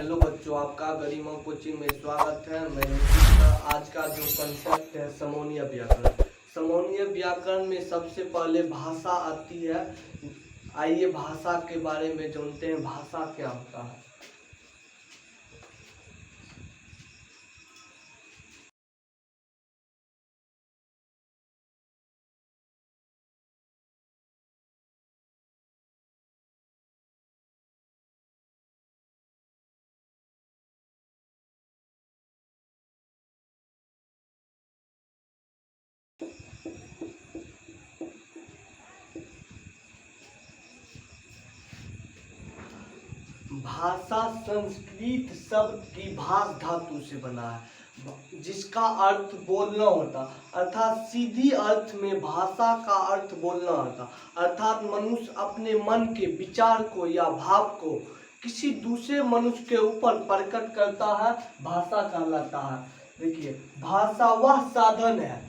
Hello बच्चों, आपका गरिमा coaching में स्वागत है। मैं निखिल का आज का जो कंसेप्ट है समोनीय व्याकरण। समोनीय व्याकरण में सबसे पहले भाषा आती है। आइए भाषा के बारे में जानते हैं, भाषा क्या होता है। भाषा संस्कृत शब्द की भाष धातु से बना है, जिसका अर्थ बोलना होता, अर्थात सीधी अर्थ में भाषा का अर्थ बोलना होता, अर्थात मनुष्य अपने मन के विचार को या भाव को किसी दूसरे मनुष्य के ऊपर प्रकट करता है, भाषा कहलाता है। देखिए, भाषा वह साधन है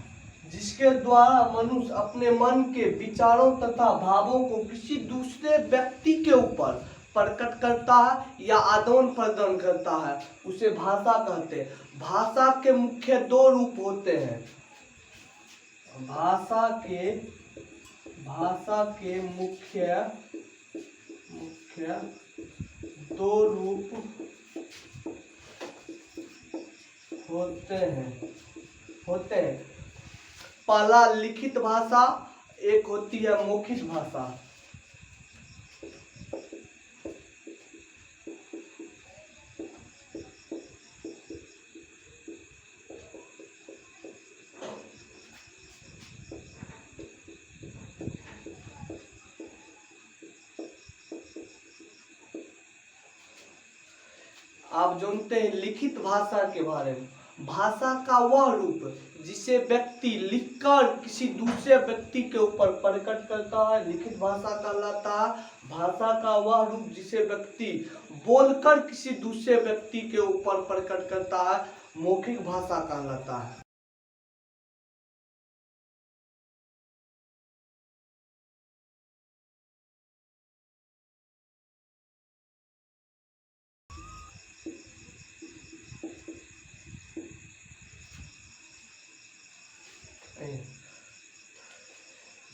जिसके द्वारा मनुष्य अपने मन के विचारों तथा भावों को किसी दूसरे व्यक्ति के ऊपर प्रकट करता है या आदान प्रदान करता है, उसे भाषा कहते हैं। भाषा के मुख्य दो रूप होते हैं। भाषा के मुख्य दो रूप होते हैं। पहला लिखित भाषा, एक होती है मौखिक भाषा। आप जानते हैं लिखित भाषा के बारे में। भाषा का वह रूप जिसे व्यक्ति लिखकर किसी दूसरे व्यक्ति के ऊपर प्रकट करता है, लिखित भाषा कहलाता है। भाषा का वह रूप जिसे व्यक्ति बोलकर किसी दूसरे व्यक्ति के ऊपर प्रकट करता है, मौखिक भाषा कहलाता है।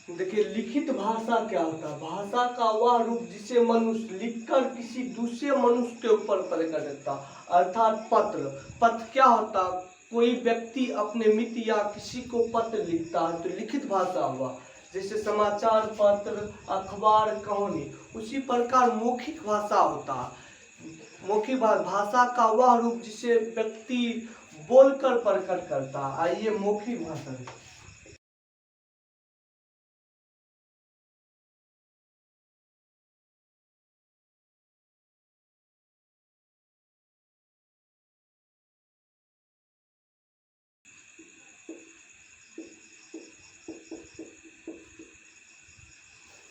देखिए, लिखित भाषा क्या होता है। भाषा का वह रूप जिसे मनुष्य लिखकर किसी दूसरे मनुष्य के ऊपर प्रकट करता, अर्थात पत्र क्या होता, कोई व्यक्ति अपने मित्र या किसी को पत्र लिखता है तो लिखित भाषा हुआ। जैसे समाचार पत्र, अखबार, कहानी, उसी प्रकार मौखिक भाषा होता है। मौखिक भाषा का वह रूप जिसे व्यक्ति बोलकर प्रकट करता है। आइए मौखिक भाषा।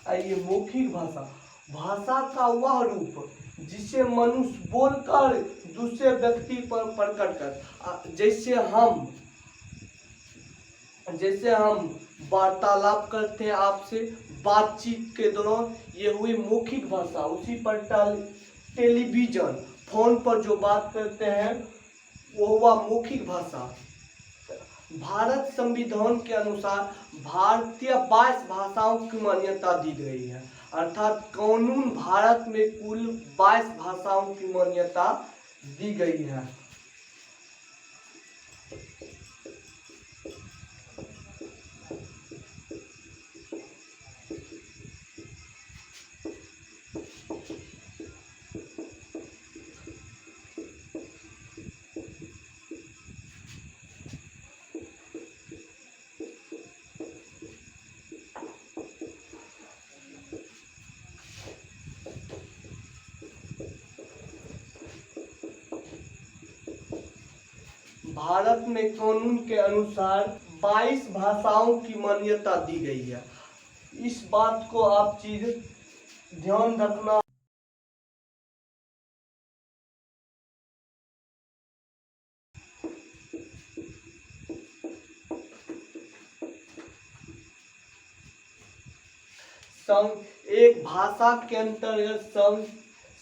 आइए मौखिक भाषा, भाषा का वह रूप जिसे मनुष्य बोलकर दूसरे व्यक्ति पर प्रकट कर, जैसे हम वार्तालाप करते हैं आपसे, बातचीत के दौरान, ये हुई मौखिक भाषा। उसी पर टेलीविजन, फोन पर जो बात करते हैं वो हुआ मौखिक भाषा। भारत संविधान के अनुसार भारतीय 22 भाषाओं की मान्यता दी गई है, अर्थात कानून भारत में कुल 22 भाषाओं की मान्यता दी गई है। भारत में कानून के अनुसार 22 भाषाओं की मान्यता दी गई है। इस बात को आप चीज ध्यान रखना। एक भाषा के अंतर्गत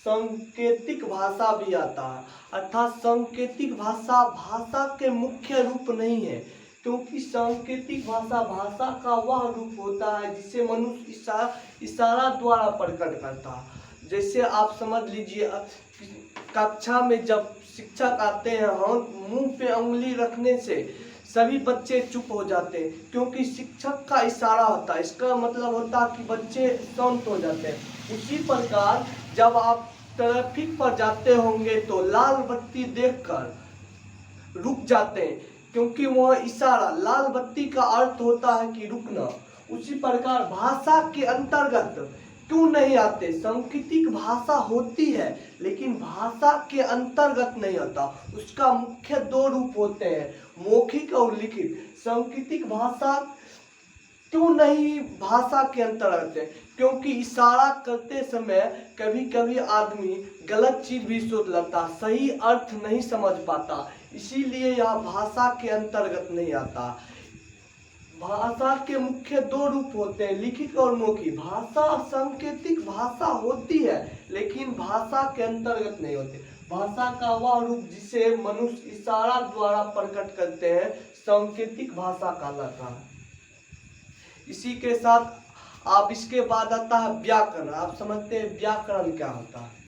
सांकेतिक भाषा भी आता है। अर्थात सांकेतिक भाषा भाषा के मुख्य रूप नहीं है, क्योंकि सांकेतिक भाषा भाषा का वह रूप होता है जिसे मनुष्य इशारा द्वारा प्रकट करता है। जैसे आप समझ लीजिए, कक्षा में जब शिक्षक आते हैं, हम मुंह पे उंगली रखने से सभी बच्चे चुप हो जाते हैं, क्योंकि शिक्षक का इशारा होता है। इसका मतलब होता है कि बच्चे शांत हो जाते हैं। उसी प्रकार जब आप ट्रैफिक पर जाते होंगे तो लाल बत्ती देखकर रुक जाते हैं, क्योंकि वह इशारा, लाल बत्ती का अर्थ होता है कि रुकना। उसी प्रकार भाषा के अंतर्गत क्यों नहीं आते? सांकेतिक भाषा होती है लेकिन भाषा के अंतर्गत नहीं आता। उसका मुख्य दो रूप होते हैं, मौखिक और लिखित। सांकेतिक भाषा क्यों नहीं भाषा के अंतर्गत है? क्योंकि इशारा करते समय कभी कभी आदमी गलत चीज भी सोच लेता, सही अर्थ नहीं समझ पाता, इसीलिए यह भाषा के अंतर्गत नहीं आता। भाषा के मुख्य दो रूप होते हैं, लिखित और मौखिक। भाषा सांकेतिक भाषा होती है लेकिन भाषा के अंतर्गत नहीं होती। भाषा का वह रूप जिसे मनुष्य इशारा द्वारा प्रकट करते हैं सांकेतिक भाषा कहलाता है। इसी के साथ आप इसके बाद आता है व्याकरण। आप समझते हैं व्याकरण क्या होता है?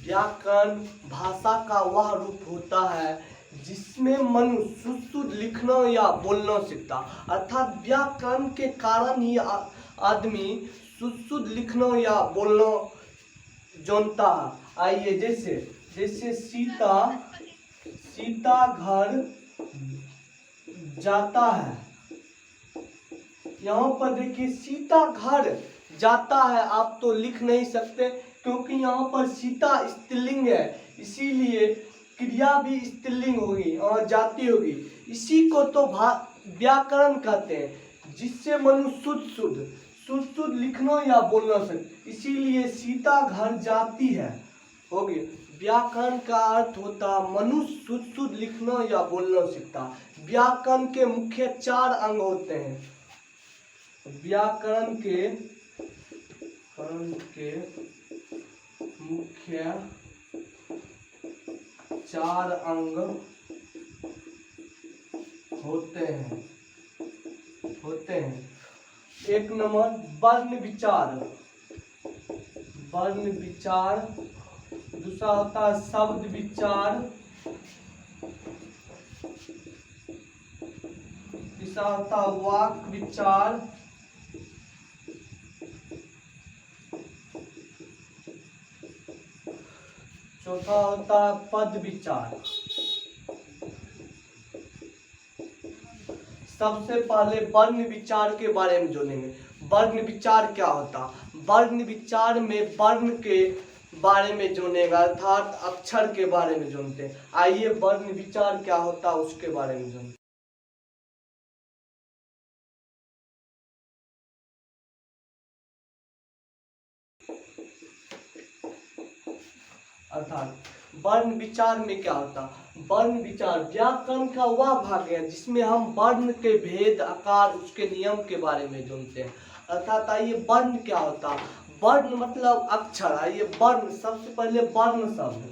व्याकरण भाषा का वह रूप होता है जिसमें मनुष्य शुद्ध लिखना या बोलना सीखता। अर्थात व्याकरण के कारण ही आदमी शुद्ध लिखना या बोलना जानता है। आइए, जैसे सीता घर जाता है। यहाँ पर देखिए, सीता घर जाता है, आप तो लिख नहीं सकते क्योंकि यहाँ पर सीता स्त्रीलिंग है, इसीलिए क्रिया भी स्त्रीलिंग होगी और जाती होगी। इसी को तो व्याकरण कहते हैं, जिससे मनुष्य शुद्ध लिखना या बोलना सकते, इसीलिए सीता घर जाती है होगी। व्याकरण का अर्थ होता मनुष्य शुद्ध लिखना या बोलना सीखता। व्याकरण के मुख्य 4 अंग होते हैं। व्याकरण के मुख्य 4 अंग होते हैं। एक नंबर वर्ण विचार, दूसरा होता है शब्द विचार, तीसरा होता है वाक विचार, चौथा होता है पद विचार। सबसे पहले वर्ण विचार के बारे में जानेंगे। वर्ण विचार क्या होता? वर्ण विचार में वर्ण के बारे में जानेगा, अर्थात अक्षर के बारे में जानते हैं। आइए वर्ण विचार क्या होता है उसके बारे में जानते हैं। अर्थात वर्ण विचार में क्या होता? वर्ण विचार व्याकरण का वह भाग है जिसमें हम वर्ण के भेद, आकार, उसके नियम के बारे में जानते हैं। अर्थात आइए वर्ण क्या होता? वर्ण मतलब अक्षर। आइए वर्ण, सबसे पहले वर्ण शब्द,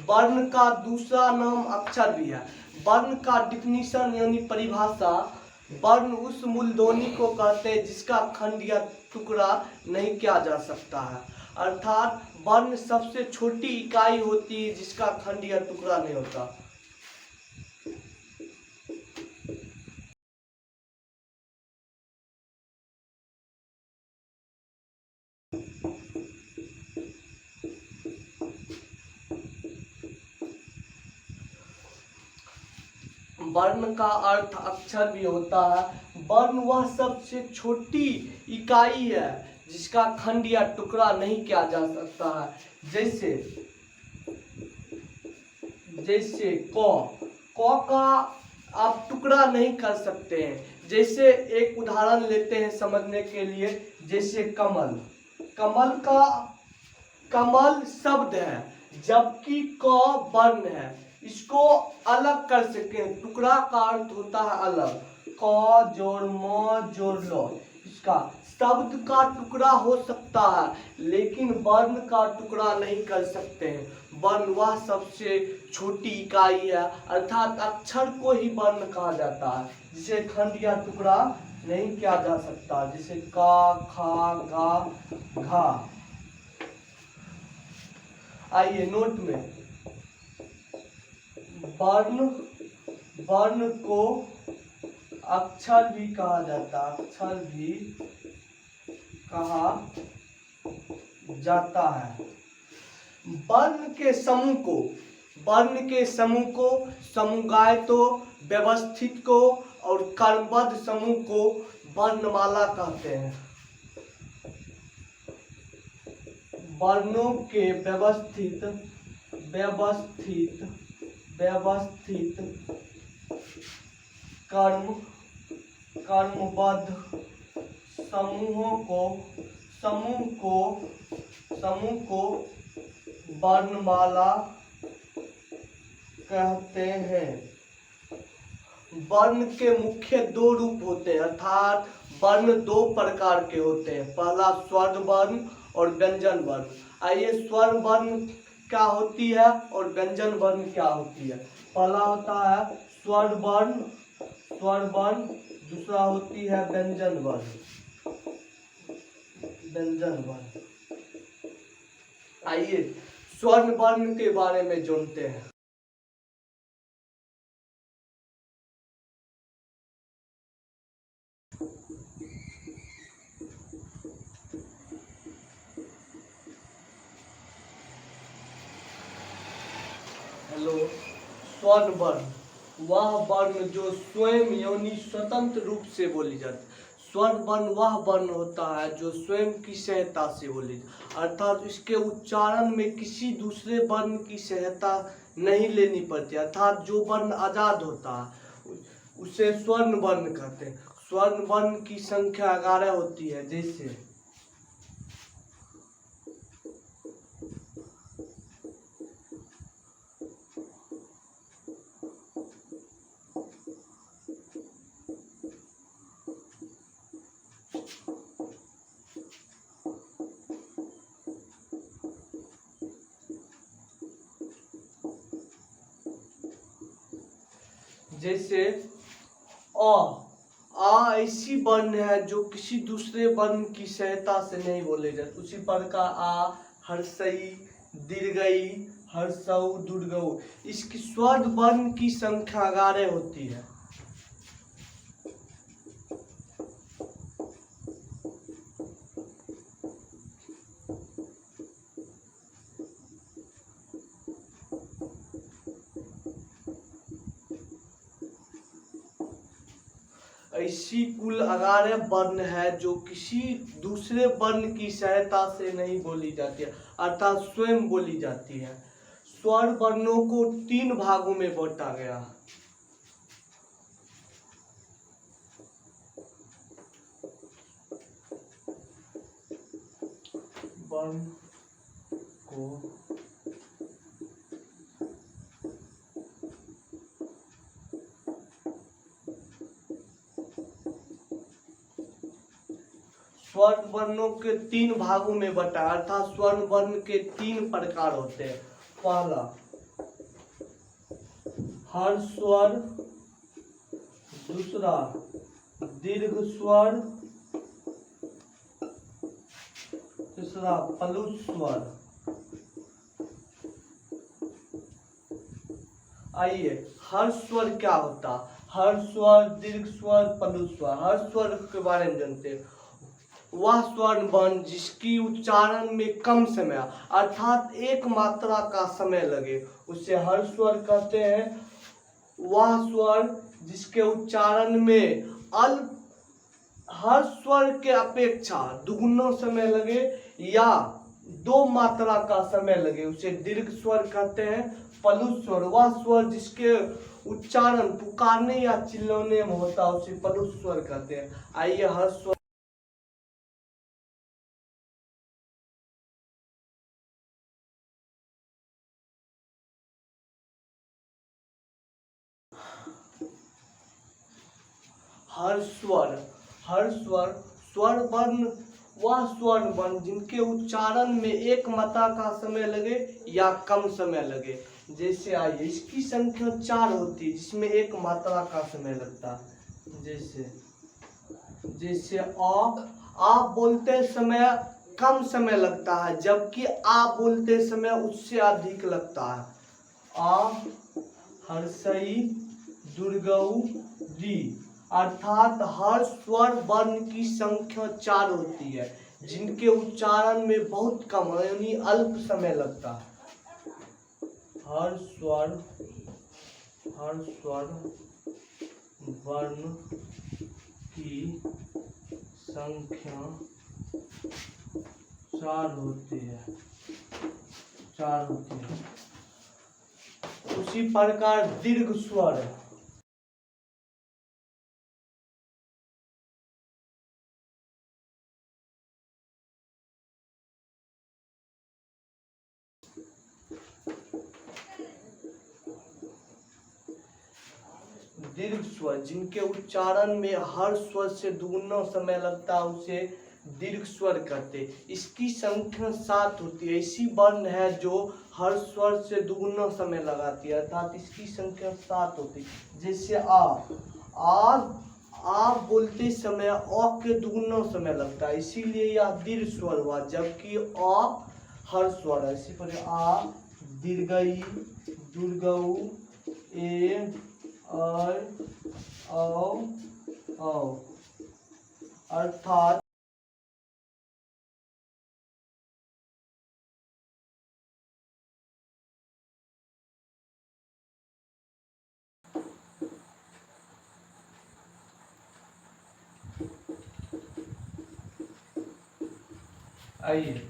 वर्ण का दूसरा नाम अक्षर भी है। वर्ण का डिफिनीशन यानी परिभाषा, वर्ण उस मूलध्वनि को कहते हैं जिसका खंड या टुकड़ा नहीं किया जा सकता है। अर्थात वर्ण सबसे छोटी इकाई होती है जिसका खंड या टुकड़ा नहीं होता। वर्ण का अर्थ अक्षर भी होता है। वर्ण वह सबसे छोटी इकाई है जिसका खंड या टुकड़ा नहीं किया जा सकता है। जैसे क का आप टुकड़ा नहीं कर सकते हैं। जैसे एक उदाहरण लेते हैं समझने के लिए, जैसे कमल का कमल शब्द है जबकि क वर्ण है। इसको अलग कर सकते हैं। टुकड़ा का अर्थ होता है अलग। क जोड़ म जोड़ लो। इसका शब्द का टुकड़ा हो सकता है लेकिन वर्ण का टुकड़ा नहीं कर सकते हैं। वर्ण वह सबसे छोटी इकाई है अर्थात अक्षर को ही वर्ण कहा जाता है जिसे खंड या टुकड़ा नहीं किया जा सकता, जैसे का, खा, गा, घा। आइए नोट में, वर्ण वर्ण को अक्षर भी कहा जाता है, अक्षर भी कहा जाता है। वर्ण के समूह को समुगायतो, व्यवस्थित को और क्रमबद्ध समूह को वर्णमाला कहते हैं। वर्णों के व्यवस्थित क्रमबद्ध समूह को वर्णमाला कहते हैं। वर्ण के मुख्य दो रूप होते हैं अर्थात वर्ण दो प्रकार के होते हैं। पहला स्वर वर्ण और व्यंजन वर्ण। आइए स्वर वर्ण क्या होती है और व्यंजन वर्ण क्या होती है। पहला होता है स्वर वर्ण, दूसरा होती है व्यंजन वर्ण। आइए स्वर्ण वर्ण के बारे में जानते हैं। हेलो, स्वर्ण वर्ण वह वर्ण जो स्वयं यानी स्वतंत्र रूप से बोली जाती है। स्वर्ण वर्ण वह वर्ण होता है जो स्वयं की सहायता से बोली अर्थात इसके उच्चारण में किसी दूसरे वर्ण की सहायता नहीं लेनी पड़ती अर्थात जो वर्ण आजाद होता है उसे स्वर्ण वर्ण कहते हैं। स्वर्ण वर्ण की संख्या 11 होती है, जैसे आ ऐसी वर्ण है जो किसी दूसरे वर्ण की सहायता से नहीं बोले जाते। उसी प्रकार आ, हर्षई, दीर्घई, हर्षऊ, दुर्गऊ, इसकी स्वर वर्ण की संख्या 11 होती है। ऐसी कुल 11 वर्ण है जो किसी दूसरे वर्ण की सहायता से नहीं बोली जाती है अर्थात स्वयं बोली जाती है। स्वर वर्णों को 3 भागों में बांटा गया। वर्ण को स्वर्ण वर्णों के 3 भागों में बटा अर्थात स्वर्ण वर्ण के 3 प्रकार होते हैं। पहला हर्ष स्वर, दूसरा दीर्घ स्वर, तीसरा पलुष स्वर। आइए हर्ष स्वर क्या होता, हर्ष स्वर, दीर्घ स्वर, पलुष स्वर। हर्ष स्वर के बारे में जानते हैं। वह स्वर्ण वर्ण जिसकी उच्चारण में कम समय अर्थात एक मात्रा का समय लगे उसे हर्ष स्वर कहते हैं। वह स्वर जिसके उच्चारण में अल्प हर्ष स्वर के अपेक्षा दुगुना समय लगे या 2 मात्रा का समय लगे उसे दीर्घ स्वर कहते हैं। पलुष स्वर वह स्वर जिसके उच्चारण पुकारने या चिल्लाने में होता उसे पलुष स्वर कहते हैं। आइए हर्ष स्वर हर स्वर वर्ण वह स्वर वर्ण जिनके उच्चारण में एक मात्रा का समय लगे या कम समय लगे। जैसे आइए, इसकी संख्या 4 होती है जिसमें एक मात्रा का समय लगता है। जैसे आ बोलते समय कम समय लगता है, जबकि आ बोलते समय उससे अधिक लगता है। आ, हर्षई, दुर्गऊ, दी, अर्थात हर स्वर वर्ण की संख्या 4 होती है जिनके उच्चारण में बहुत कम यानी अल्प समय लगता है। हर स्वर वर्ण की संख्या 4 होती है। उसी प्रकार दीर्घ स्वर जिनके उच्चारण में हर स्वर से दुगुना समय लगता है उसे दीर्घ स्वर कहते। इसकी संख्या 7 होती है। ऐसी वर्ण है जो हर स्वर से दुगुना समय लगाती है, अर्थात इसकी संख्या 7 होती है। जैसे आ बोलते समय अ के दुगुना समय लगता है, इसीलिए यह दीर्घ स्वर हुआ, जबकि अ हर स्वर है। इसी पर आ, दीर्घई, दुर्गऊ, ए, औ, अर्थात आइए,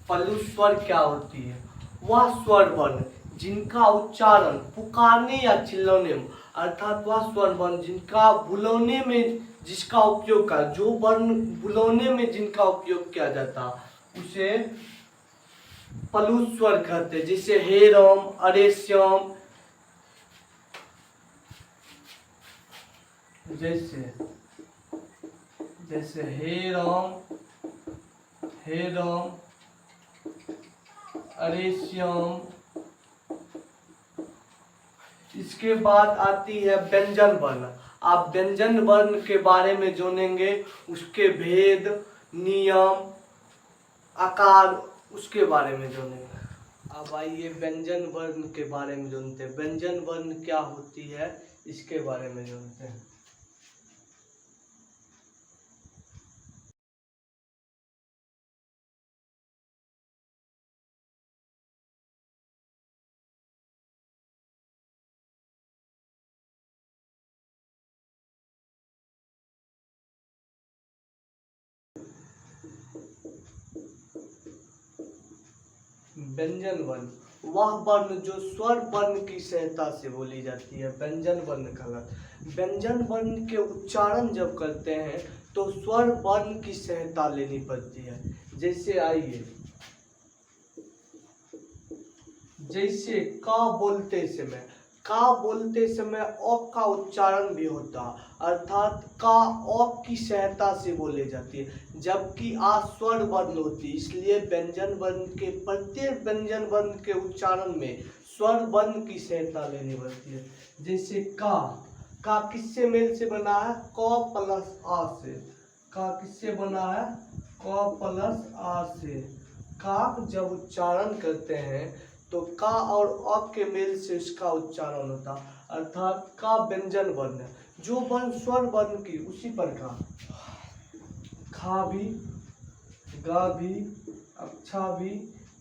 पल्लू स्वर क्या होती है? वह स्वर वर्ण जिनका उच्चारण पुकारने या चिल्लाने में, अर्थात वह स्वर वर्ण जिनका बुलाने में जिसका उपयोग का जो वर्ण बुलाने में जिनका उपयोग किया जाता उसे पल्लू स्वर कहते हैं। जैसे हे राम, अरे श्याम, जैसे हे राम, अरे श्याम। इसके बाद आती है व्यंजन वर्ण। आप व्यंजन वर्ण के बारे में जानेंगे, उसके भेद, नियम, आकार, उसके बारे में जानेंगे। अब आइए व्यंजन वर्ण के बारे में जानते हैं। व्यंजन वर्ण क्या होती है इसके बारे में जानते हैं। व्यंजन वर्ण वह वर्ण जो स्वर वर्ण की सहायता से बोली जाती है, व्यंजन वर्ण कहलाता। व्यंजन वर्ण के उच्चारण जब करते हैं तो स्वर वर्ण की सहायता लेनी पड़ती है। जैसे आइए, जैसे का बोलते समय अ का उच्चारण भी होता, अर्थात का अ की सहायता से बोले जाती है, जबकि आ स्वर वर्ण होती है। इसलिए व्यंजन वर्ण के प्रत्येक व्यंजन वर्ण के उच्चारण में स्वर वर्ण की सहायता लेनी पड़ती है। जैसे का किससे मेल से बना है? क प्लस आ से। का किससे बना है? क प्लस आ से। का जब उच्चारण करते हैं तो का और अ के मेल से इसका उच्चारण होता, अर्थात का व्यंजन वर्ण है। जो वर्ण स्वर वर्ण की उसी प्रकार खा भी, गा भी, अच्छा भी,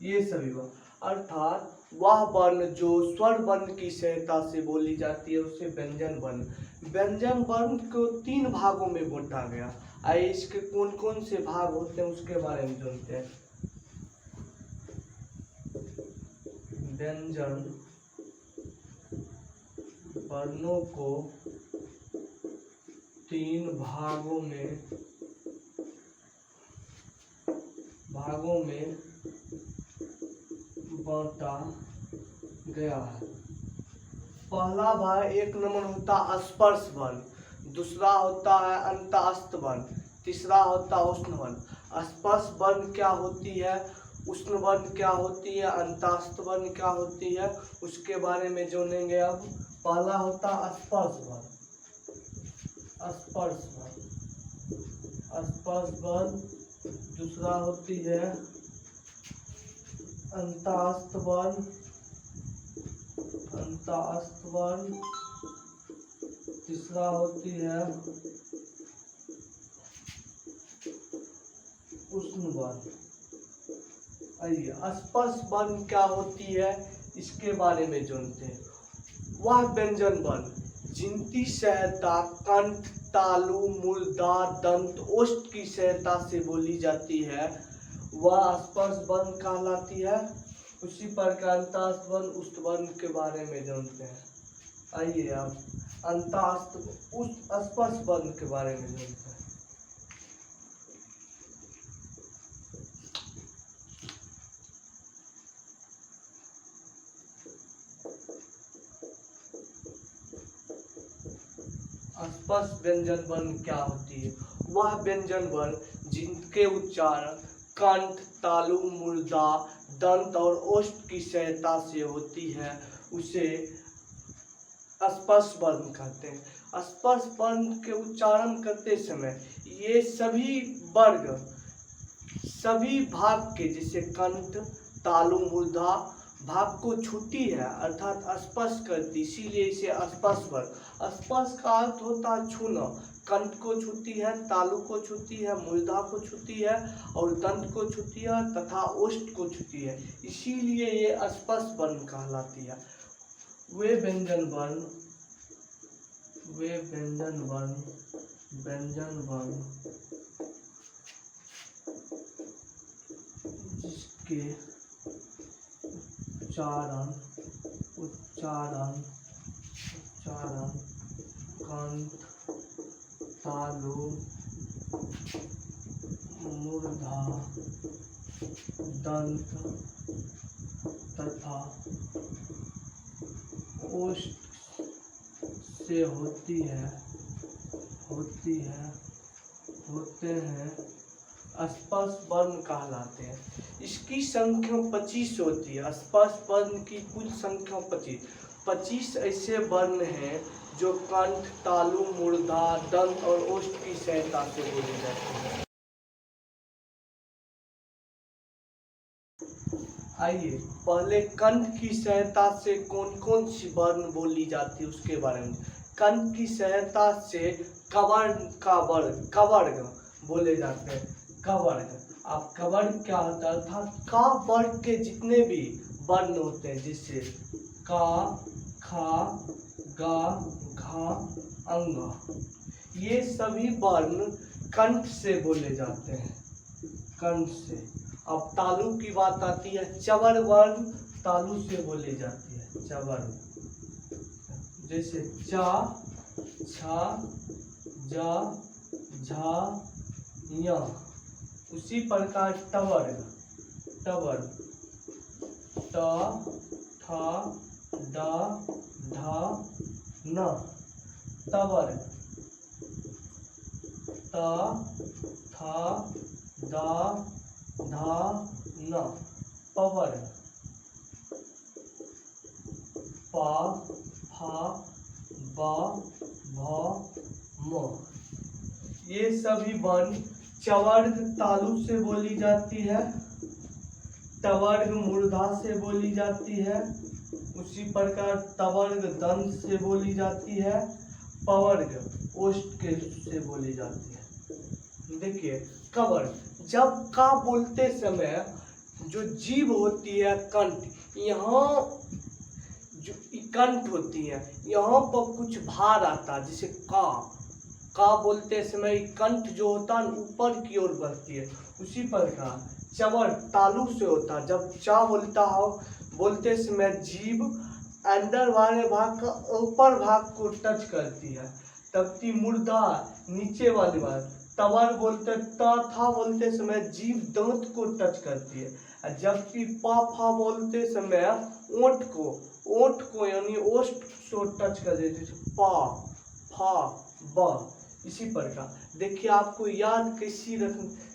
ये सभी वर्ण, अर्थात वह वर्ण जो स्वर वर्ण की सहायता से बोली जाती है उसे व्यंजन वर्ण। व्यंजन वर्ण को 3 भागों में बांटा गया। आइए इसके कौन कौन से भाग होते हैं उसके बारे में जानते हैं। व्यंजन वर्णों को 3 भागों में बांटा गया है। पहला भाग 1 नंबर होता स्पर्श वर्ण, दूसरा होता है अंतःस्थ वर्ण, तीसरा होता है उष्ण वर्ण। स्पर्श वर्ण क्या होती है, उष्ण वर्ण क्या होती है, अंतःस्थ वर्ण क्या होती है, उसके बारे में जानेंगे। अब पहला होता है स्पर्श वर्ण। स्पर्श वर्ण, स्पर्श वर्ण। दूसरा होती है अंतःस्थ वर्ण, अंतःस्थ वर्ण। तीसरा होती है उष्ण वर्ण। आइए स्पर्श वर्ण क्या होती है इसके बारे में जानते हैं। वह व्यंजन वर्ण जिनकी सहायता कंठ, तालु, मूर्धा, दंत, ओष्ठ की सहायता से बोली जाती है वह स्पर्श वर्ण कहलाती है। उसी प्रकार अंतःस्थ वर्ण, उष्ण वर्ण के बारे में जानते हैं। आइए अब अंतःस्थ स्पर्श वर्ण के बारे में जानते हैं। स्पर्श व्यंजन वर्ण क्या होती है। वह व्यंजन वर्ण जिनके उच्चारण कंठ, तालु, मूर्धा, दंत और ओष्ठ की सहायता से होती है उसे स्पर्श वर्ण कहते हैं। स्पर्श वर्ण के उच्चारण करते समय ये सभी वर्ग, सभी भाग के जैसे कंठ, तालु, मूर्धा भाग को छूती है अर्थात स्पर्श करती, इसीलिए इसे स्पर्श वर्ण। स्पर्श का अर्थ होता है छूना। कंठ को छूती है, तालु को छूती है, मूर्धा को छूती है और दंत को छूती है तथा ओष्ठ को छूती है, इसीलिए ये स्पर्श वर्ण कहलाती है। वे व्यंजन वर्ण, वे व्यंजन वर्ण, व्यंजन वर्ण जिसके उच्चारण उच्चारण उच्चारण कंठ, तालु, मूर्धा, दंत तथा ओष्ठ से होते हैं स्पर्श वर्ण कहलाते हैं। इसकी संख्या 25 होती है। स्पर्श वर्ण की कुल संख्या 25 ऐसे वर्ण हैं जो कंठ, तालु, मूर्धा, दंत और ओष्ठ की सहायता से बोले जाते हैं। आइए पहले कंठ की सहायता से कौन कौन सी वर्ण बोली जाती है उसके बारे में। कंठ की सहायता से कवर्ग बोले जाते हैं। कवर्ग, अब कवर्ग क्या होता है, अर्थात का वर्ग के जितने भी वर्ण होते हैं जैसे का, खा, गा, घा, अंग, ये सभी वर्ण कंठ से बोले जाते हैं, कंठ से। अब तालु की बात आती है, चवर वर्ण तालु से बोली जाती है, चवर, जैसे चा, छा, जा, झा, या। उसी प्रकार टवर्ग, टवर्ग ट, ठ, ड, ढ, न, तवर्ग त, थ, द, ध, न, पवर्ग प, फ, ब, भ, म। ये सभी वर्ण चवर्ग तालु से बोली जाती है, टवर्ग मूर्धा से बोली जाती है, उसी प्रकार तवर्ग दंत से बोली जाती है, पवर्ग ओष्ठ के से बोली जाती है। देखिए कवर्ग, जब का बोलते समय जो जीभ होती है कंठ, यहाँ जो कंठ होती है यहाँ पर कुछ भार आता है, जैसे का बोलते समय कंठ जो होता है ऊपर की ओर बढ़ती है। उसी प्रकार चवर तालु से होता है, जब चा बोलते समय जीभ अंदर वाले भाग का ऊपर भाग को टच करती है, तबकि मूर्धा नीचे वाले भाग। तवर बोलते था बोलते समय जीभ दांत को टच करती है, जबकि पा फा बोलते समय ओठ को यानी ओष्ठ को टच कर देती है, पा फा ब। इसी प्रकार देखिए आपको याद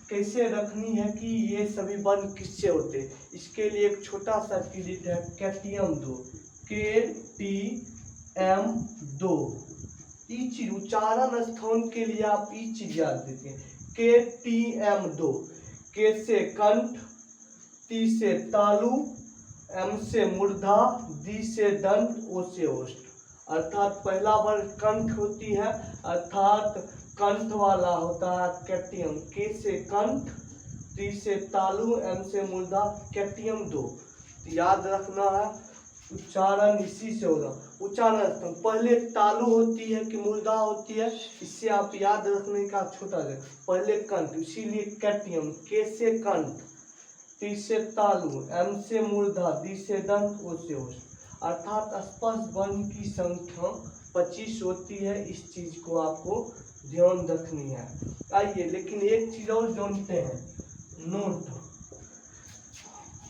कैसे रखनी है कि ये सभी वर्ण किससे होते हैं। इसके लिए एक छोटा सा क्रिएट है केटीएम 2, KTM 2। ये चीज उच्चारण स्थान के लिए आप ये चीज याद देते हैं। KTM 2, के से कंठ, टी से तालु, एम से मूर्धा, दी से दंत, ओ से ओष्ठ। अर्थात पहला वर्ण कंठ होती है, अर्थात कंठ वाला होता है केटीएम। के से कंठ, टी से तालु, एम से मूर्धा, केटीएम 2। याद रखना है उच्चारण इसी से होगा। उच्चारण पहले तालु होती है कि मूर्धा होती है, इससे आप याद रखने का छोटा है। पहले कंठ, इसीलिए केटीएम। के से कंठ, टी से तालु, एम से मूर्धा, दी से दंत, ओ से ओष्ठ। अर्थात स्पर्श वर्ण की संख्या 25 होती है। इस चीज को आपको ध्यान रखनी है। आइए लेकिन एक चीज और जानते हैं, नोट।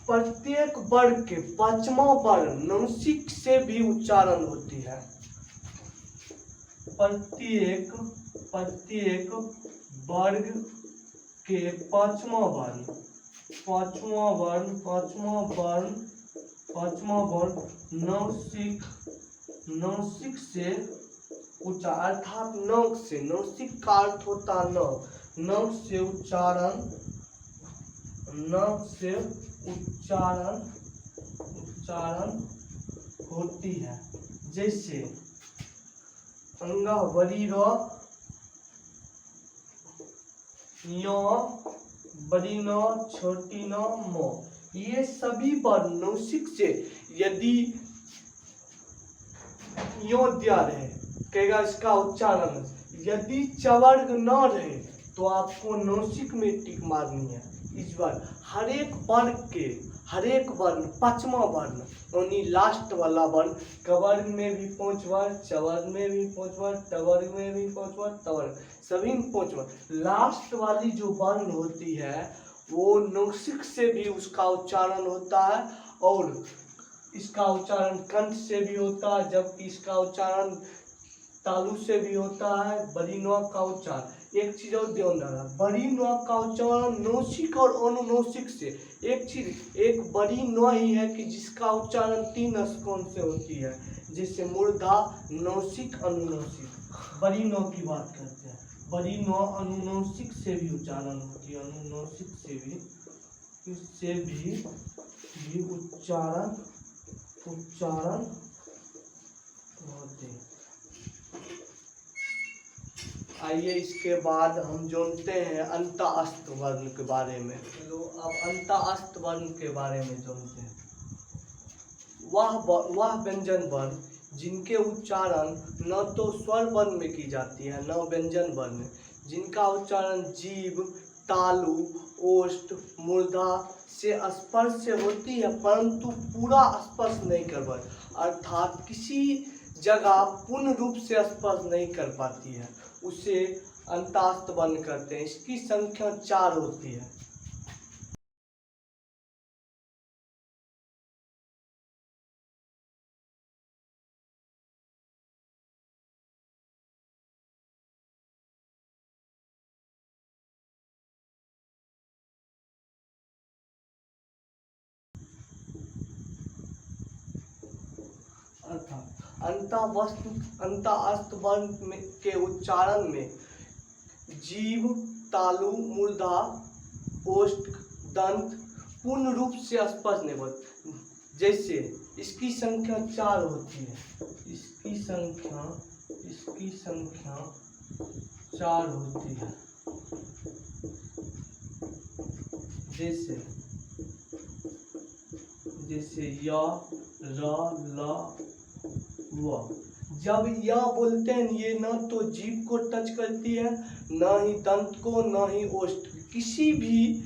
प्रत्येक वर्ग के पांचवा वर्ण नासिक से भी उच्चारण होती है। प्रत्येक वर्ग के पांचवा वर्ण नासिक से उच्चारण, अर्थात नौक से, नासिक का अर्थ होता है नौक से उच्चारण होती है। जैसे अंगा बड़ी र, बड़ी न, छोटी न, म। ये सभी वर्ण नासिक से यदि यो दिया रहे कहेगा इसका उच्चारण। यदि चवर्ग न रहे तो आपको नासिक में टिक मारनी है। इस बार हर एक वर्ण पांचवा वर्ण यानी लास्ट वाला वर्ण, कवर्ग में भी 5 बार, चवर्ग में भी 5 बार, टवर्ग में भी 5 बार, तवर्ग सभी में 5 बार। लास्ट वाली जो वर्ण होती है वो नासिक से भी उसका उच्चारण होता है और इसका उच्चारण कंठ से भी होता है, जबकि इसका उच्चारण तालु से भी होता है। बड़ी नौ का उच्चारण, एक चीज और ध्यान रखना, बड़ी नौ का उच्चारण नासिक और अनुनासिक से। एक बड़ी नौ ही है कि जिसका उच्चारण 3 स्कोन से होती है, जैसे मूर्धा, नासिक, अनुनासिक। बड़ी नौ की बात करते हैं, बड़ी नौ अनुनासिक से भी उच्चारण होती है, अनुनासिक से भी उच्चारण होते। आइए इसके बाद हम जानते हैं अंतःस्थ वर्ण के बारे में। चलो अब अंतःस्थ वर्ण के बारे में जानते हैं। वह व्यंजन वर्ण जिनके उच्चारण न तो स्वर वर्ण में की जाती है न व्यंजन वर्ण में, जिनका उच्चारण जीभ, तालु, ओष्ठ, मूर्धा से स्पर्श से होती है परंतु पूरा स्पर्श नहीं कर पाती, अर्थात किसी जगह पूर्ण रूप से स्पर्श नहीं कर पाती है, उसे अंतःस्थ वर्ण करते हैं। इसकी संख्या 4 होती है। अंतःस्थ वर्ण के उच्चारण में जीभ, तालु, मूर्धा, ओष्ठ, दंत पूर्ण रूप से स्पर्श नहीं होती। जैसे इसकी संख्या 4 होती है, इसकी संख्या 4 होती है। जैसे या, र, ल, व। जब या बोलते हैं ये न तो जीभ को टच करती है, न ही दंत को, न ही ओष्ठ, किसी भी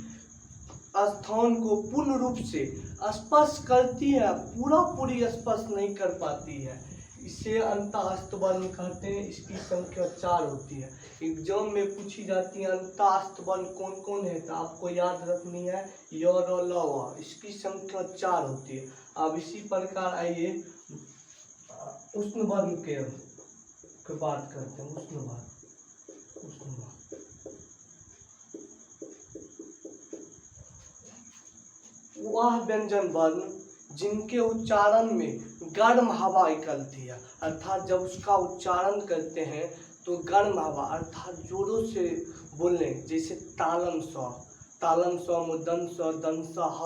स्थान को पूर्ण रूप से स्पर्श करती है, पूरी स्पर्श नहीं कर पाती है, इसे अंतःस्थ वर्ण कहते हैं। इसकी संख्या 4 होती है। एग्जाम में पूछी जाती है अंतःस्थ वर्ण कौन कौन है, तो आपको याद रखनी है य, र, ल, व। इसकी संख्या 4 होती है। अब इसी प्रकार आइए उष्ण वर्ण के की बात करते हैं, उष्णवाद। वह व्यंजन वर्ण जिनके उच्चारण में गर्म हवा निकलती है, अर्थात जब उसका उच्चारण करते हैं तो गर्म हवा अर्थात जोरों से बोलने, जैसे तालन स, मूर्धन स, दंत स, ह,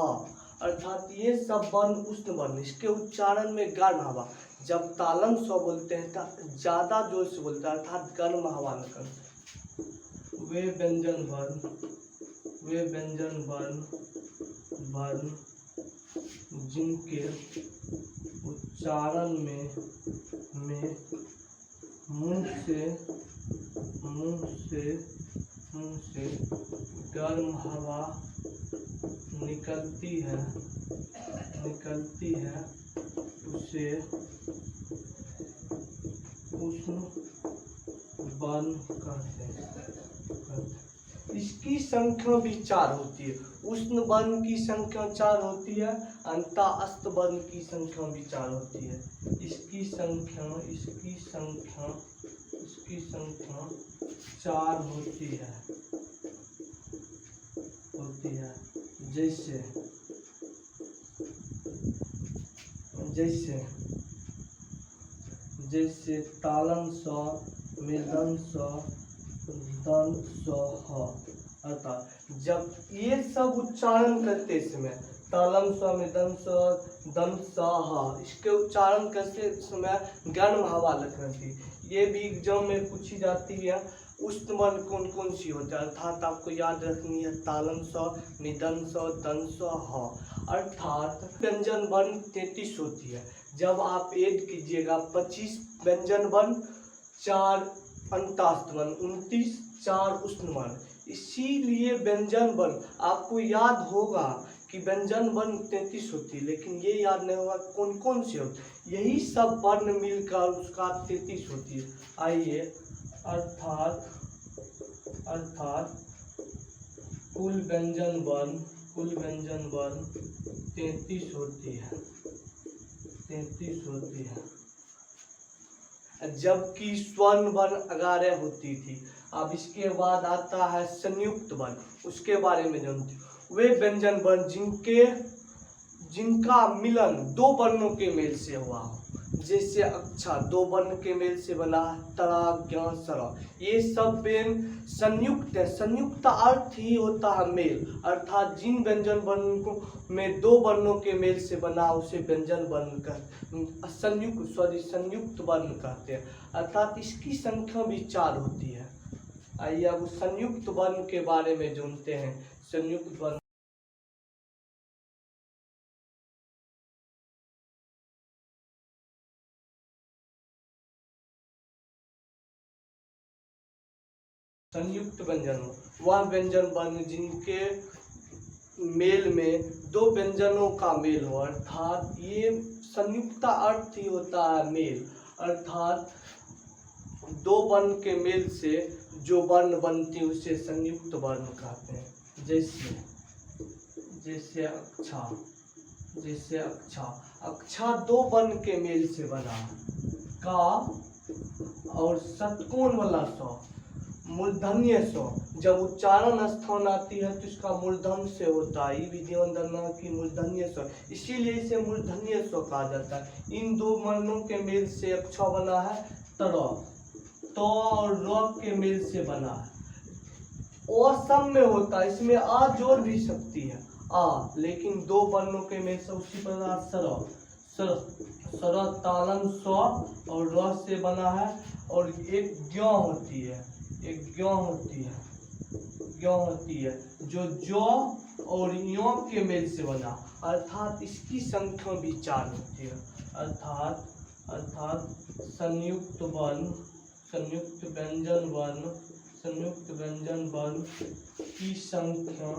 अर्थात ये सब वर्ण उष्ण वर्ण, इसके उच्चारण में गर्म हवा। जब तालन स बोलते हैं तो ज्यादा जोर से बोलते हैं, अर्थात गर्म हवा निकलती है। वे व्यंजन वर्ण जिनके उच्चारण में मुंह से गर्म हवा निकलती है उसे उष्ण वर्ण कहते हैं। इसकी संख्या भी 4 होती है। उष्ण वर्ण की संख्या 4 होती है, अंतःस्थ वर्ण की संख्या भी 4 होती है। इसकी संख्या 4 होती है। जैसे तालन स, मृदंग स, दंत स, ह, अर्थात जब ये सब उच्चारण करते समय तालम स, मृदंग स, दंत स, ह, इसके उच्चारण करते समय गर्म हवा लगती। ये भी एग्जाम में पूछी जाती है। उष्ण वर्ण कौन कौन सी होती है, अर्थात आपको याद रखनी है तालम स, मृदंग स, दंत स, ह, अर्थात व्यंजन वर्ण 33 होती है। जब आप ऐड कीजिएगा 25 व्यंजन वर्ण, 4 अंतःस्थ वर्ण, 29, 4 उष्ण वर्ण। इसीलिए व्यंजन वर्ण आपको याद होगा कि व्यंजन वर्ण 33 होती है, लेकिन ये याद नहीं होगा कौन कौन से होते। यही सब वर्ण मिलकर उसका 33 होती है। आइए, अर्थात कुल व्यंजन वर्ण 33 होती है। जबकि स्वर्ण वर्ण 11 होती थी। अब इसके बाद आता है संयुक्त वर्ण, उसके बारे में जानते हो। वे व्यंजन वर्ण जिनका मिलन 2 वर्णों के मेल से हुआ हो, जैसे अक्षा 2 वर्ण के मेल से बना, तरा, ज्ञ, सर, ये सब संयुक्त है। संयुक्त अर्थ ही होता है मेल, अर्थात जिन व्यंजन वर्ण को में 2 वर्णों के मेल से बना उसे व्यंजन वर्ण संयुक्त वर्ण कहते हैं, अर्थात इसकी संख्या भी 4 होती है। आइए अब संयुक्त वर्ण के बारे में जानते हैं। संयुक्त वर्ण संयुक्त व्यंजन वह व्यंजन वर्ण जिनके मेल में 2 व्यंजनों का मेल हो, अर्थात ये संयुक्त अर्थ ही होता है मेल, अर्थात 2 वर्ण के मेल से जो वर्ण बनती है उसे संयुक्त वर्ण कहते हैं। जैसे अक्षा 2 वर्ण के मेल से बना, का और षटकोण वाला स, मूर्धन्य स, जब उच्चारण स्थान आती है तो इसका मूर्धन से होता है। ये भी ध्यान देना कि मूर्धन्य स, इसीलिए इसे मूर्धन्य स कहा जाता है। इन 2 वर्णों के मेल से अक्षा बना है तर, तो और र के मेल से बना है। असम में होता है, इसमें आ जोड़ भी सकती है आ, लेकिन 2 वर्णों के मेल से उसी प्रकार सर तालन स और र से बना है, और एक ज्ञ होती है, जो और यो के मेल से बना, अर्थात इसकी संख्या भी 4 होती है। अर्थात संयुक्त व्यंजन वर्ण की संख्या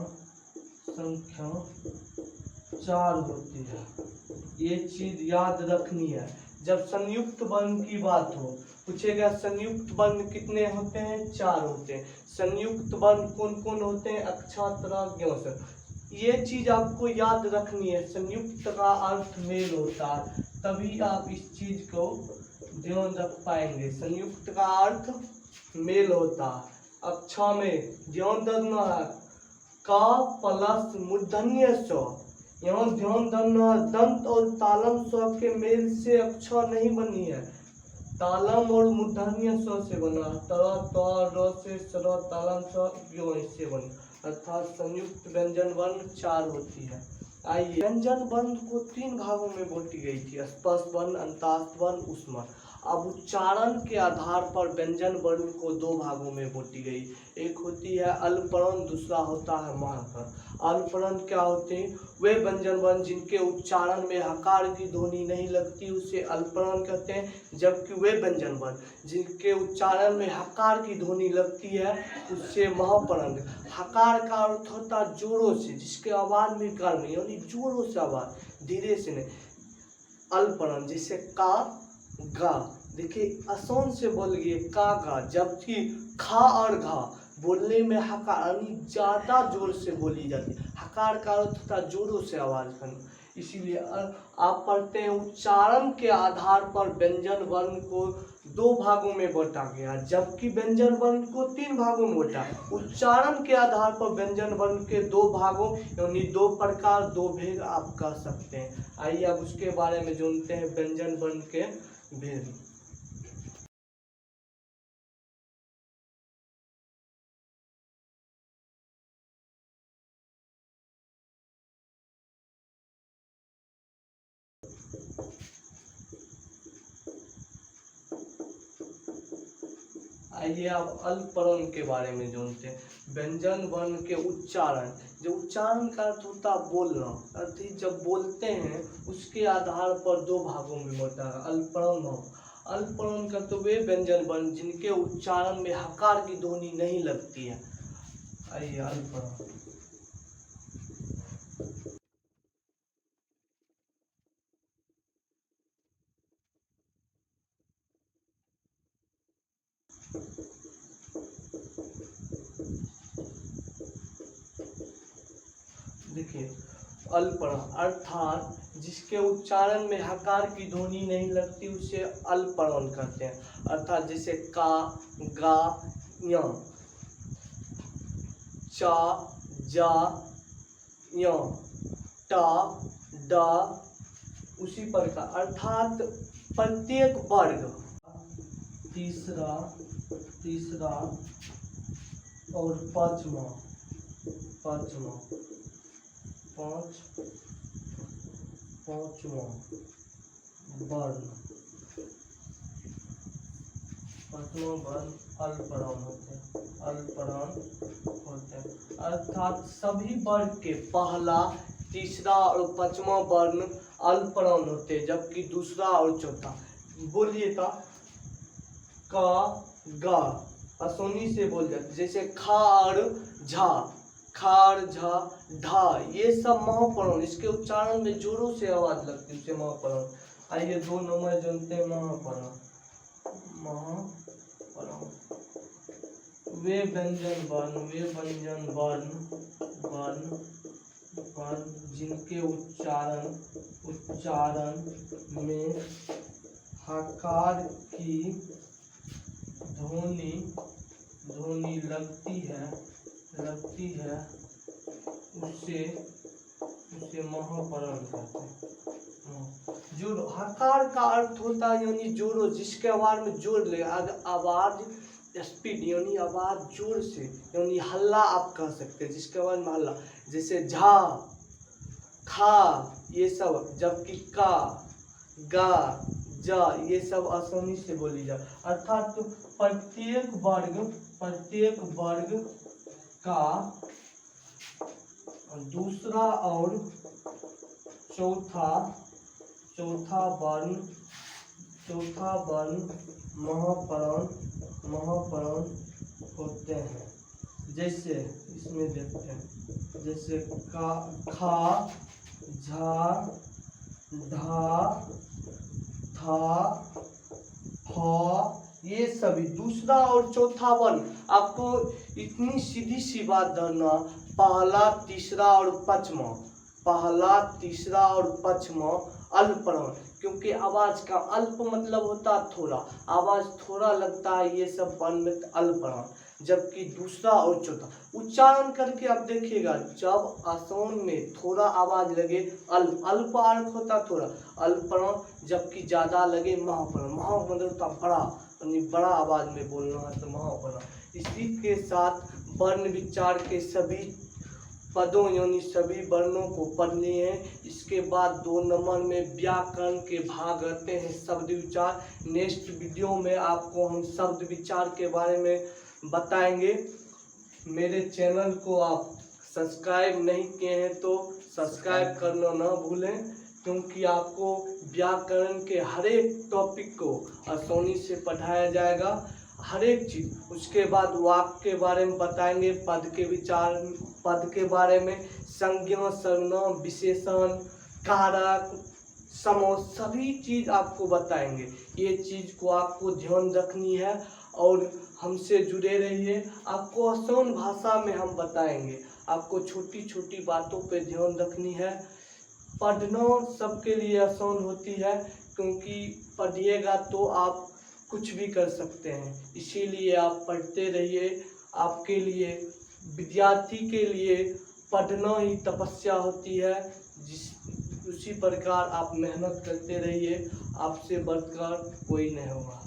4 होती है। ये चीज याद रखनी है। जब संयुक्त वर्ण की बात हो, पूछेगा संयुक्त वर्ण कितने होते हैं, 4 होते हैं। संयुक्त वर्ण कौन कौन होते हैं, अक्षा, तरा, ज्ञ, सर। ये चीज आपको याद रखनी है। संयुक्त का अर्थ मेल होता है, तभी आप इस चीज को ध्यान रख पाएंगे। संयुक्त का अर्थ मेल होता है। अब 6 में ध्यान रखना है, का प्लस मूर्धन्य स्व। यहाँ ध्यान रखना है, दंत और तालम स्व के मेल से अक्षर नहीं बनी है, तालम और मूर्धन्य स्व से बना। तर र से सर तालम स्व इससे बनी, अर्थात संयुक्त व्यंजन वर्ण 4 होती है। आइए, व्यंजन वर्ण को 3 भागों में बांटी गई थी, स्पर्श वर्ण, अंतास्थ वर्ण, उष्मण। अब उच्चारण के आधार पर व्यंजन वर्ण को 2 भागों में बांटी गई। एक होती है अल्पवर्ण, दूसरा होता है महावर्ण। अल्पवर्ण क्या होते हैं? वे व्यंजन वर्ण जिनके उच्चारण में हकार की ध्वनि नहीं लगती उसे अल्पवर्ण कहते हैं, जबकि वे व्यंजन वर्ण जिनके उच्चारण में हकार की ध्वनि लगती है उससे महावर्ण। हकार का अर्थ होता है जोरों से, जिसके आवाज में गर्म यानी जोरों से आवाज, धीरे से नहीं। अल्पवर्ण जैसे का गा, देखिए आसान से बोल गए का गा, जबकि खा और घा बोलने में हकार यानी ज्यादा जोर से बोली जाती है। हकार का अर्थ होता है जोरों से आवाज करना। इसीलिए आप पढ़ते हैं उच्चारण के आधार पर व्यंजन वर्ण को 2 भागों में बांटा गया, जबकि व्यंजन वर्ण को 3 भागों में बांटा। उच्चारण के आधार पर व्यंजन वर्ण के 2 भागों यानी 2 प्रकार, 2 भेद आप कह सकते हैं। आइए अब उसके बारे में जानते हैं, व्यंजन वर्ण के भेद। आइए अब अल्पवर्ण के बारे में जानते हैं। व्यंजन वर्ण के उच्चारण, जो उच्चारण का अर्थ होता है बोलना, अर्थ जब बोलते हैं उसके आधार पर 2 भागों में बांटा है, अल्पवर्ण। अल्पवर्ण का तो वे व्यंजन वर्ण जिनके उच्चारण में हकार की ध्वनि नहीं लगती है। आइए अल्पवर्ण। देखिए अल्पवर्ण अर्थात जिसके उच्चारण में हकार की ध्वनि नहीं लगती उसे अल्पवर्ण कहते हैं। अर्थात जैसे का, गा, या, चा, जा, या, टा, डा, उसी प्रकार। अर्थात प्रत्येक वर्ग तीसरा और पांचवा पांचवा वर्ण अल्पवर्ण होते हैं। अर्थात सभी वर्ग के पहला, तीसरा और पांचवा वर्ण अल्पवर्ण होते हैं, जबकि दूसरा और चौथा। बोलिएगा का, गा आसानी से बोल जाते, जैसे खार झा, खार झा, ढा, ये सब महावर्ण, इसके उच्चारण में जोरों से आवाज लगती है, उसे महावर्ण। आइए 2 नंबर जानते हैं महावर्ण। वे व्यंजन वर्ण जिनके उच्चारण में हकार की ध्वनि लगती है उसे महावर्ण कहते हैं। जोर, हकार का अर्थ होता है यानी जोरों, जिसके आवाज में जोर ले, आवाज स्पीड यानी आवाज जोर से, यानी हल्ला आप कह सकते हैं, जिसके आवाज में हल्ला, जैसे झा, खा, ये सब, जबकि का, गा, जा, ये सब आसानी से बोली जा। अर्थात तो प्रत्येक वर्ग का दूसरा और चौथा वर्ण महावर्ण होते हैं। जैसे इसमें देखते हैं, जैसे का, खा, झा, ढा, था, फा, ये सभी दूसरा और चौथा वर्ण। आपको इतनी सीधी सी बात धरना, पहला, तीसरा और पांचवा अल्पवर्ण, क्योंकि आवाज का अल्प मतलब होता है थोड़ा, आवाज थोड़ा लगता है, ये सब वर्ण में अल्परण। जबकि दूसरा और चौथा उच्चारण करके आप देखिएगा, जब आसन में थोड़ा आवाज लगे अल्प, अल्प अर्थ होता थोड़ा अल्परण, जबकि ज्यादा लगे महाप्रण, महा मतलब होता बड़ा, यानी बड़ा आवाज में बोलना है तो महाप्रण। इसी के साथ वर्ण विचार के सभी पदों यानी सभी वर्णों को पढ़ लिए हैं। इसके बाद 2 नंबर में व्याकरण के भाग रहते हैं, शब्द विचार। नेक्स्ट वीडियो में आपको हम शब्द विचार के बारे में बताएंगे। मेरे चैनल को आप सब्सक्राइब नहीं किए हैं तो सब्सक्राइब करना ना भूलें, क्योंकि आपको व्याकरण के हर एक टॉपिक को आसानी से पढ़ाया जाएगा, हर एक चीज। उसके बाद वाक्य के बारे में बताएंगे, पद के विचार, पद के बारे में, संज्ञा, सर्वनाम, विशेषण, कारक, समूह, सभी चीज आपको बताएंगे। ये चीज को आपको ध्यान रखनी है और हमसे जुड़े रहिए। आपको आसान भाषा में हम बताएंगे, आपको छोटी छोटी बातों पे ध्यान रखनी है। पढ़ना सबके लिए आसान होती है, क्योंकि पढ़िएगा तो आप कुछ भी कर सकते हैं, इसीलिए आप पढ़ते रहिए। आपके लिए, विद्यार्थी के लिए पढ़ना ही तपस्या होती है, उसी प्रकार आप मेहनत करते रहिए, आपसे बढ़कर कोई नहीं होगा।